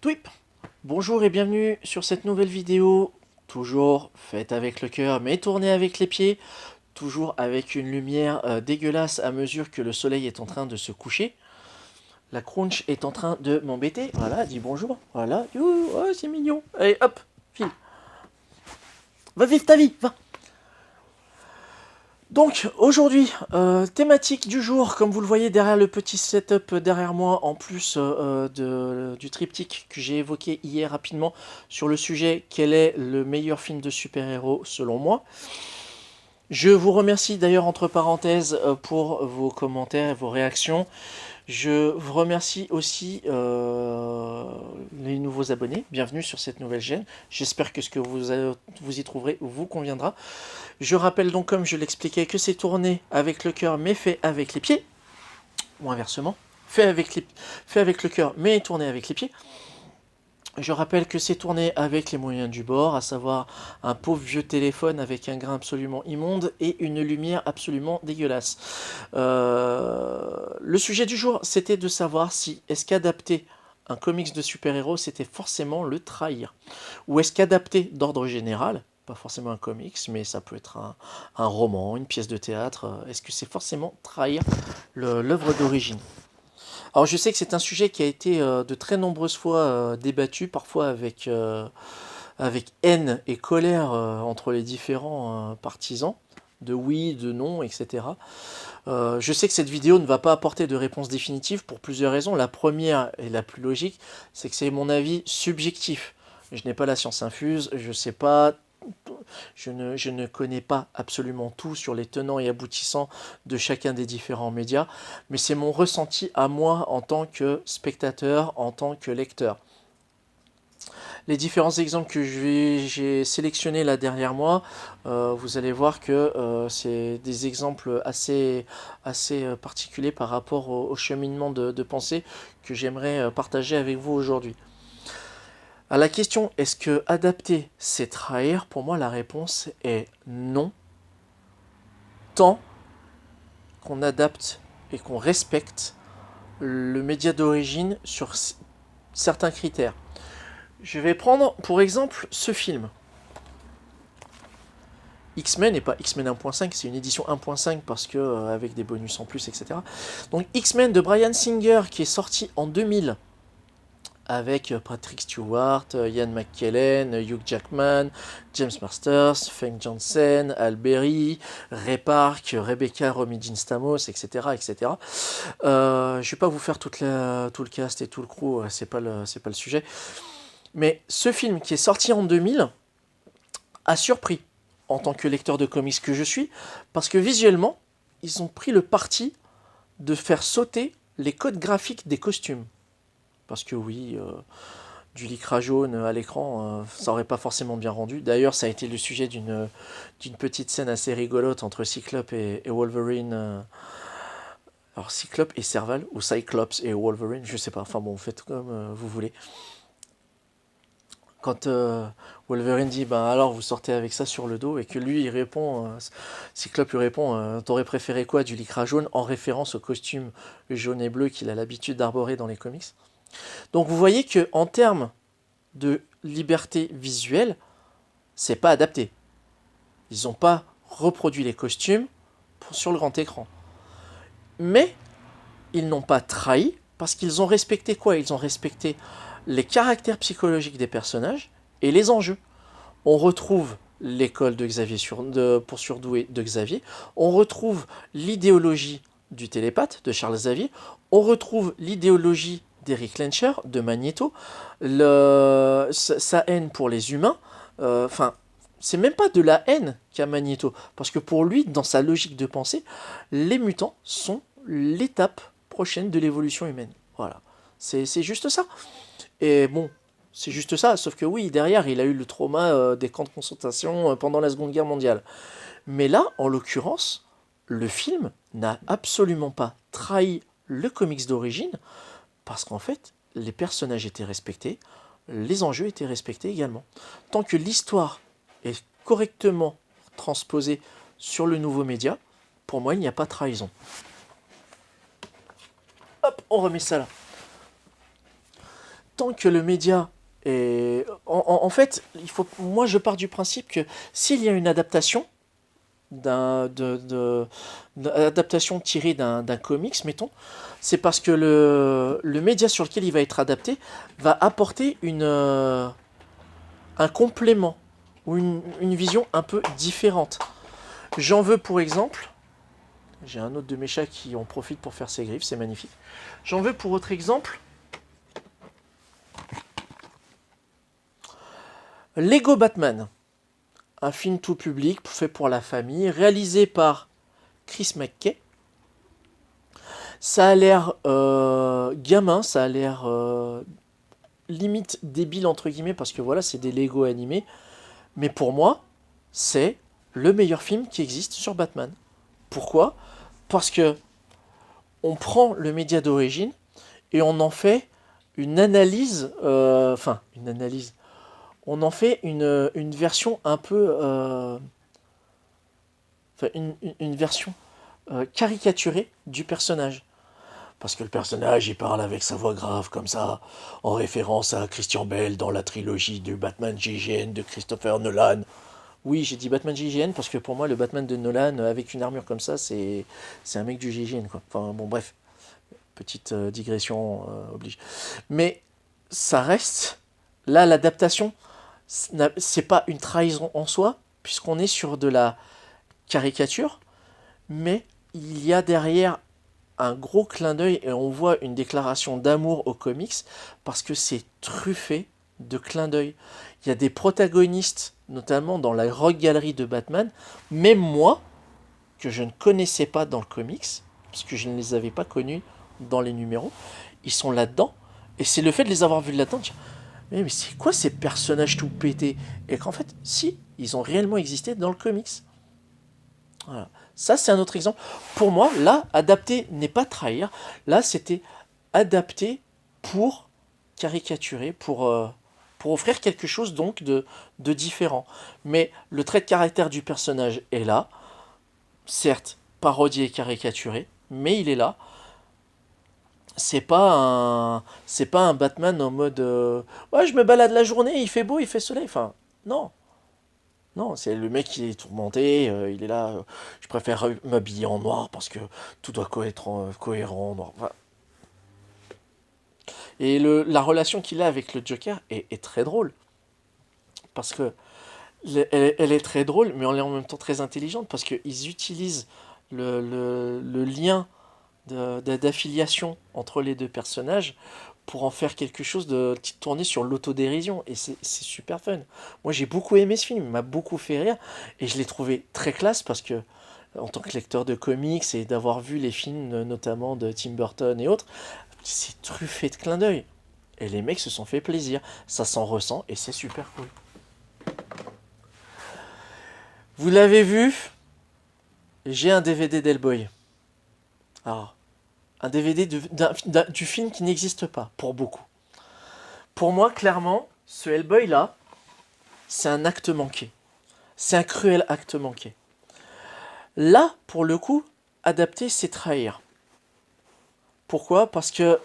Twip. Bonjour et bienvenue sur cette nouvelle vidéo, toujours faite avec le cœur mais tournée avec les pieds, toujours avec une lumière dégueulasse à mesure que le soleil est en train de se coucher. La crunch est en train de m'embêter, voilà, dis bonjour, voilà, oh, c'est mignon, allez hop, file, va vivre ta vie, va. Donc aujourd'hui, thématique du jour, comme vous le voyez derrière le petit setup derrière moi, en plus du triptyque que j'ai évoqué hier rapidement sur le sujet quel est le meilleur film de super-héros selon moi. Je vous remercie d'ailleurs entre parenthèses pour vos commentaires et vos réactions. Je vous remercie aussi les nouveaux abonnés. Bienvenue sur cette nouvelle chaîne. J'espère que ce que vous y trouverez vous conviendra. Je rappelle donc, comme je l'expliquais, que c'est tourné avec le cœur mais fait avec les pieds. Ou inversement. Fait avec le cœur mais tourné avec les pieds. Je rappelle que c'est tourné avec les moyens du bord, à savoir un pauvre vieux téléphone avec un grain absolument immonde et une lumière absolument dégueulasse. Le sujet du jour, c'était de savoir si est-ce qu'adapter un comics de super-héros, c'était forcément le trahir. Ou est-ce qu'adapter d'ordre général, pas forcément un comics, mais ça peut être un roman, une pièce de théâtre, est-ce que c'est forcément trahir l'œuvre d'origine? Alors je sais que c'est un sujet qui a été de très nombreuses fois débattu, parfois avec haine et colère entre les différents partisans, de oui, de non, etc. Je sais que cette vidéo ne va pas apporter de réponse définitive pour plusieurs raisons. La première et la plus logique, c'est que c'est mon avis subjectif. Je n'ai pas la science infuse, je sais pas, je ne connais pas absolument tout sur les tenants et aboutissants de chacun des différents médias, mais c'est mon ressenti à moi en tant que spectateur, en tant que lecteur. Les différents exemples que j'ai sélectionnés là derrière moi, vous allez voir que c'est des exemples assez particuliers par rapport au cheminement de pensée que j'aimerais partager avec vous aujourd'hui. À la question est-ce que adapter c'est trahir, pour moi la réponse est non, tant qu'on adapte et qu'on respecte le média d'origine sur certains critères. Je vais prendre pour exemple ce film. X-Men et pas X-Men 1.5, c'est une édition 1.5 parce que avec des bonus en plus, etc. Donc X-Men de Bryan Singer qui est sorti en 2000 avec Patrick Stewart, Ian McKellen, Hugh Jackman, James Masters, Feng Jansen, Al Berry, Ray Park, Rebecca Romijn Stamos, etc., etc. Je ne vais pas vous faire tout le cast et tout le crew, c'est pas le sujet. Mais ce film qui est sorti en 2000 a surpris en tant que lecteur de comics que je suis, parce que visuellement, ils ont pris le parti de faire sauter les codes graphiques des costumes. Parce que oui, du lycra jaune à l'écran, ça aurait pas forcément bien rendu. D'ailleurs, ça a été le sujet d'une petite scène assez rigolote entre Cyclope et Wolverine. Alors Cyclope et Serval, ou Cyclops et Wolverine, je sais pas. Enfin bon, faites comme vous voulez. Quand Wolverine dit ben alors vous sortez avec ça sur le dos et que lui il répond, Cyclope lui répond t'aurais préféré quoi, du lycra jaune, en référence au costume jaune et bleu qu'il a l'habitude d'arborer dans les comics. Donc vous voyez que en termes de liberté visuelle, c'est pas adapté. Ils n'ont pas reproduit les costumes sur le grand écran. Mais ils n'ont pas trahi parce qu'ils ont respecté quoi? Ils ont respecté les caractères psychologiques des personnages et les enjeux. On retrouve l'école pour surdoués de Xavier, on retrouve l'idéologie du télépathe de Charles Xavier, on retrouve l'idéologie d'Eric Lencher, de Magneto, sa haine pour les humains, enfin, c'est même pas de la haine qu'a Magneto, parce que pour lui, dans sa logique de pensée, les mutants sont l'étape prochaine de l'évolution humaine. Voilà, c'est juste ça. Et bon, c'est juste ça, sauf que oui, derrière, il a eu le trauma des camps de concentration pendant la Seconde Guerre mondiale. Mais là, en l'occurrence, le film n'a absolument pas trahi le comics d'origine, parce qu'en fait, les personnages étaient respectés, les enjeux étaient respectés également. Tant que l'histoire est correctement transposée sur le nouveau média, pour moi, il n'y a pas de trahison. Hop, on remet ça là. tant que le média est... En fait, moi je pars du principe que s'il y a une adaptation, d'adaptation tirée d'un comics, mettons, c'est parce que le média sur lequel il va être adapté va apporter un complément ou une vision un peu différente. J'en veux pour exemple, j'ai un autre de mes chats qui en profite pour faire ses griffes, c'est magnifique. J'en veux pour autre exemple, Lego Batman, un film tout public fait pour la famille, réalisé par Chris McKay. Ça a l'air gamin, ça a l'air limite débile entre guillemets parce que voilà, c'est des Lego animés. Mais pour moi, c'est le meilleur film qui existe sur Batman. Pourquoi? Parce que on prend le média d'origine et on en fait une analyse, une analyse. On en fait une version un peu, une version caricaturée du personnage. Parce que le personnage, il parle avec sa voix grave, comme ça, en référence à Christian Bale dans la trilogie du Batman JGN de Christopher Nolan. Oui, j'ai dit Batman JGN parce que pour moi, le Batman de Nolan, avec une armure comme ça, c'est un mec du JGN, quoi. Enfin, bon, bref, petite digression oblige. Mais ça reste, là, l'adaptation, c'est pas une trahison en soi, puisqu'on est sur de la caricature, mais il y a derrière un gros clin d'œil et on voit une déclaration d'amour aux comics parce que c'est truffé de clins d'œil. Il y a des protagonistes, notamment dans la rock galerie de Batman, même moi, que je ne connaissais pas dans le comics, parce que je ne les avais pas connus dans les numéros, ils sont là-dedans. Et c'est le fait de les avoir vus là-dedans, mais c'est quoi ces personnages tout pétés? Et qu'en fait, si, ils ont réellement existé dans le comics. Voilà. Ça, c'est un autre exemple. Pour moi, là, adapter n'est pas trahir. Là, c'était adapter pour caricaturer, pour offrir quelque chose donc de différent. Mais le trait de caractère du personnage est là. Certes, parodié et caricaturé, mais il est là. C'est pas un Batman en mode ouais, je me balade la journée, il fait beau, il fait soleil. Enfin, non. Non, c'est le mec qui est tourmenté, il est là, je préfère m'habiller en noir parce que tout doit être cohérent. Noir. Enfin, et la relation qu'il a avec le Joker est très drôle. Parce que elle est très drôle, mais elle est en même temps très intelligente parce qu'ils utilisent le lien d'affiliation entre les deux personnages pour en faire quelque chose de tourné sur l'autodérision. Et c'est super fun. Moi, j'ai beaucoup aimé ce film, il m'a beaucoup fait rire. Et je l'ai trouvé très classe parce que, en tant que lecteur de comics et d'avoir vu les films, notamment de Tim Burton et autres, c'est truffé de clins d'œil. Et les mecs se sont fait plaisir. Ça s'en ressent et c'est super cool. Vous l'avez vu, j'ai un DVD d'Hellboy. Alors, un DVD du film qui n'existe pas, pour beaucoup. Pour moi, clairement, ce Hellboy-là, c'est un acte manqué. C'est un cruel acte manqué. Là, pour le coup, adapter, c'est trahir. Pourquoi? Parce que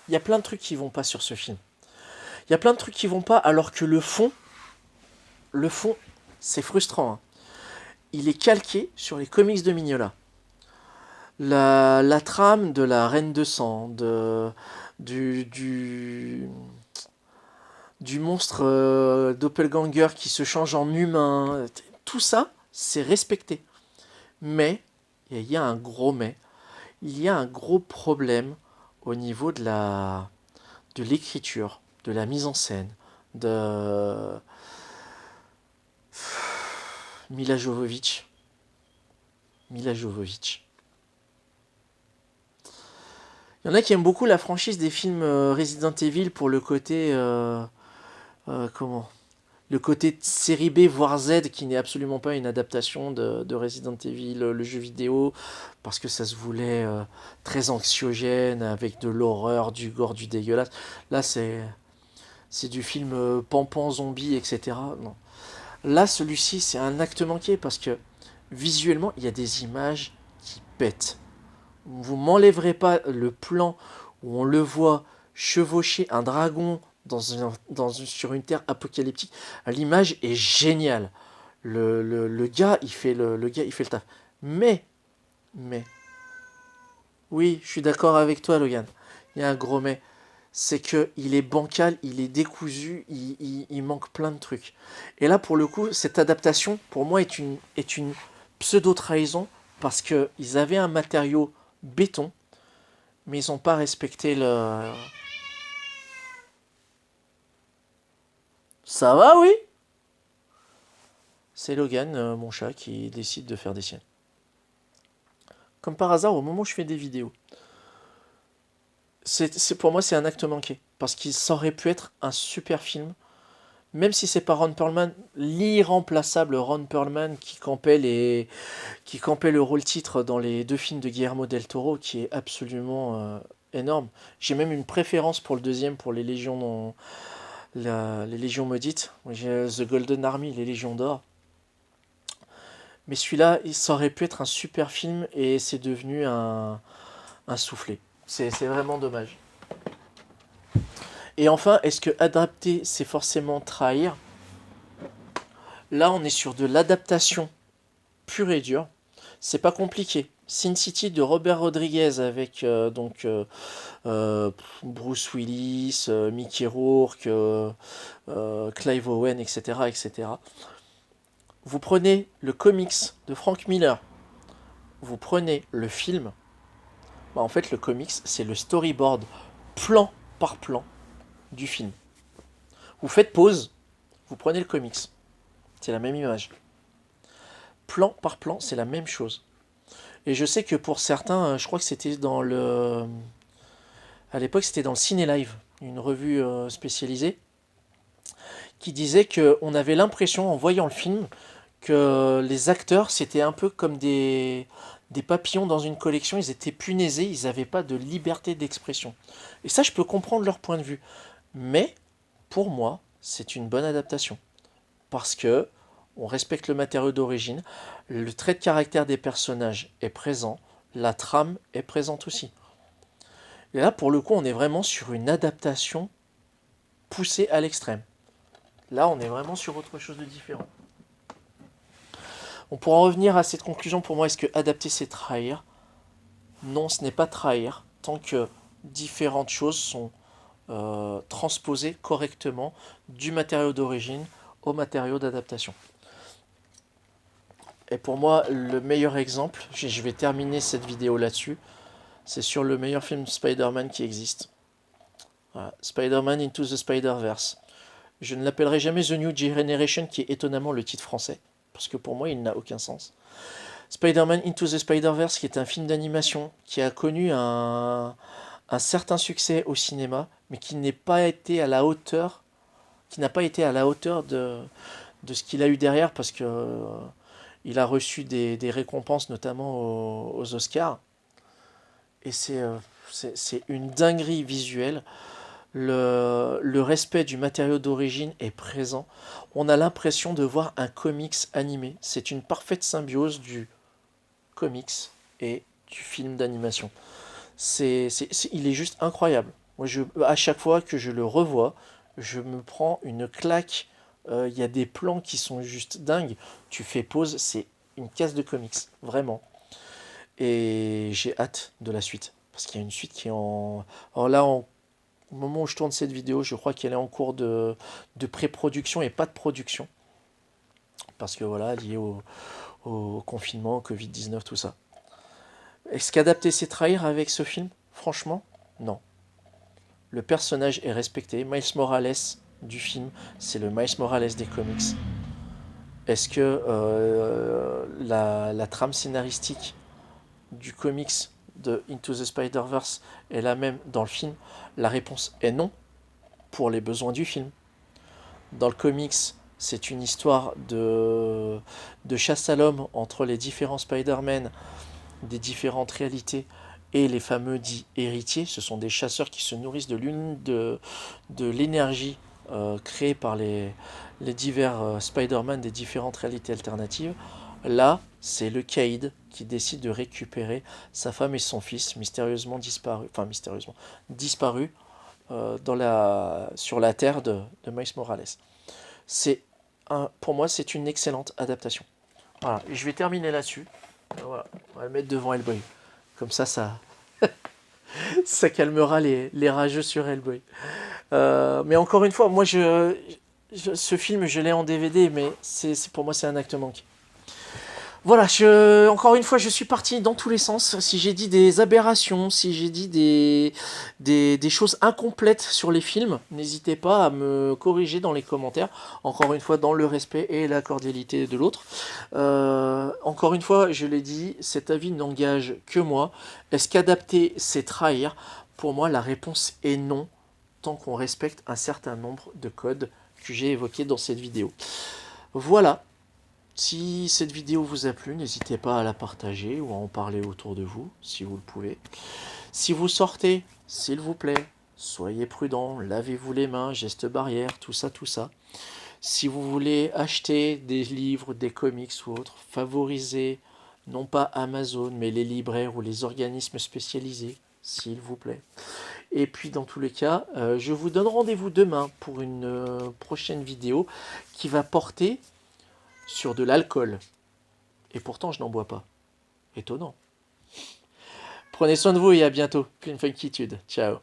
il y a plein de trucs qui vont pas sur ce film. Il y a plein de trucs qui vont pas, alors que le fond, c'est frustrant. Hein. Il est calqué sur les comics de Mignola. La trame de la Reine de Sang, du monstre doppelganger qui se change en humain, tout ça, c'est respecté. Mais, il y a un gros mais, il y a un gros problème au niveau de l'écriture, de la mise en scène, de Mila Jovovich. Mila Jovovich. Il y en a qui aiment beaucoup la franchise des films Resident Evil pour le côté comment le côté série B voire Z qui n'est absolument pas une adaptation de Resident Evil le jeu vidéo parce que ça se voulait très anxiogène avec de l'horreur, du gore, du dégueulasse. Là c'est du film pampan zombie etc. Non. Là celui-ci c'est un acte manqué parce que visuellement il y a des images qui pètent. Vous m'enlèverez pas le plan où on le voit chevaucher un dragon sur une terre apocalyptique. L'image est géniale. Le gars, le gars, il fait le taf. Mais, oui, je suis d'accord avec toi, Logan. Il y a un gros mais. C'est que il est bancal, il est décousu, il manque plein de trucs. Et là, pour le coup, cette adaptation, pour moi, est une pseudo-trahison parce qu'ils avaient un matériau béton, mais ils n'ont pas respecté le... Ça va, oui? C'est Logan, mon chat, qui décide de faire des siennes. Comme par hasard, au moment où je fais des vidéos. Pour moi, c'est un acte manqué. Parce qu'il aurait pu être un super film. Même si c'est pas Ron Perlman, l'irremplaçable Ron Perlman qui campait le rôle titre dans les deux films de Guillermo del Toro, qui est absolument énorme. J'ai même une préférence pour le deuxième, pour les légions, les légions maudites. J'ai The Golden Army, les légions d'or. Mais celui-là, ça aurait pu être un super film et c'est devenu un soufflet. C'est vraiment dommage. Et enfin, est-ce que adapter, c'est forcément trahir? Là, on est sur de l'adaptation pure et dure. C'est pas compliqué. Sin City de Robert Rodriguez avec Bruce Willis, Mickey Rourke, Clive Owen, etc., etc. Vous prenez le comics de Frank Miller, vous prenez le film. Bah, en fait, le comics, c'est le storyboard plan par plan du film. Vous faites pause, vous prenez le comics. C'est la même image. Plan par plan, c'est la même chose. Et je sais que pour certains, je crois que c'était dans le... À l'époque, c'était dans le Ciné Live, une revue spécialisée, qui disait qu'on avait l'impression, en voyant le film, que les acteurs, c'était un peu comme des papillons dans une collection, ils étaient punaisés, ils n'avaient pas de liberté d'expression. Et ça, je peux comprendre leur point de vue. Mais, pour moi, c'est une bonne adaptation. Parce que on respecte le matériau d'origine, le trait de caractère des personnages est présent, la trame est présente aussi. Et là, pour le coup, on est vraiment sur une adaptation poussée à l'extrême. Là, on est vraiment sur autre chose de différent. On pourra en revenir à cette conclusion. Pour moi, est-ce que adapter, c'est trahir? Non, ce n'est pas trahir, tant que différentes choses sont transposées correctement du matériau d'origine au matériau d'adaptation. Et pour moi, le meilleur exemple, je vais terminer cette vidéo là-dessus, c'est sur le meilleur film Spider-Man qui existe. Voilà. Spider-Man Into the Spider-Verse. Je ne l'appellerai jamais The New Generation, qui est étonnamment le titre français, parce que pour moi, il n'a aucun sens. Spider-Man Into the Spider-Verse, qui est un film d'animation, qui a connu un certain succès au cinéma, mais qui n'a pas été à la hauteur, de ce qu'il a eu derrière, parce que il a reçu des récompenses, notamment aux Oscars. Et c'est une dinguerie visuelle. Le respect du matériau d'origine est présent. On a l'impression de voir un comics animé. C'est une parfaite symbiose du comics et du film d'animation. Il est juste incroyable. Moi, à chaque fois que je le revois, je me prends une claque. Il y a des plans qui sont juste dingues. Tu fais pause, c'est une case de comics, vraiment. Et j'ai hâte de la suite. Parce qu'il y a une suite qui est en... Alors là, au moment où je tourne cette vidéo, je crois qu'elle est en cours de pré-production et pas de production. Parce que voilà, lié au confinement, au Covid-19, tout ça. Est-ce qu'adapter c'est trahir avec ce film? Franchement, non. Le personnage est respecté. Miles Morales du film, c'est le Miles Morales des comics. Est-ce que la trame scénaristique du comics de Into the Spider-Verse est la même dans le film? La réponse est non, pour les besoins du film. Dans le comics, c'est une histoire de chasse à l'homme entre les différents Spider-Man des différentes réalités et les fameux dits héritiers. Ce sont des chasseurs qui se nourrissent de l'énergie créée par les divers Spider-Man des différentes réalités alternatives. Là, c'est le Caïd qui décide de récupérer sa femme et son fils, mystérieusement disparus, enfin mystérieusement disparus sur la terre de Miles Morales. Pour moi, c'est une excellente adaptation. Voilà, et je vais terminer là-dessus. Voilà, on va le mettre devant Hellboy. Comme ça, ça calmera les rageux sur Hellboy. Mais encore une fois, moi, ce film, je l'ai en DVD, mais pour moi, c'est un acte manqué. Voilà, encore une fois, je suis parti dans tous les sens. Si j'ai dit des aberrations, si j'ai dit des choses incomplètes sur les films, n'hésitez pas à me corriger dans les commentaires. Encore une fois, dans le respect et la cordialité de l'autre. Encore une fois, je l'ai dit, cet avis n'engage que moi. Est-ce qu'adapter, c'est trahir? Pour moi, la réponse est non, tant qu'on respecte un certain nombre de codes que j'ai évoqués dans cette vidéo. Voilà. Si cette vidéo vous a plu, n'hésitez pas à la partager ou à en parler autour de vous, si vous le pouvez. Si vous sortez, s'il vous plaît, soyez prudents, lavez-vous les mains, gestes barrières, tout ça, tout ça. Si vous voulez acheter des livres, des comics ou autres, favorisez non pas Amazon, mais les libraires ou les organismes spécialisés, s'il vous plaît. Et puis dans tous les cas, je vous donne rendez-vous demain pour une prochaine vidéo qui va porter sur de l'alcool. Et pourtant, je n'en bois pas. Étonnant. Prenez soin de vous et à bientôt. Pleine funkitude. Ciao.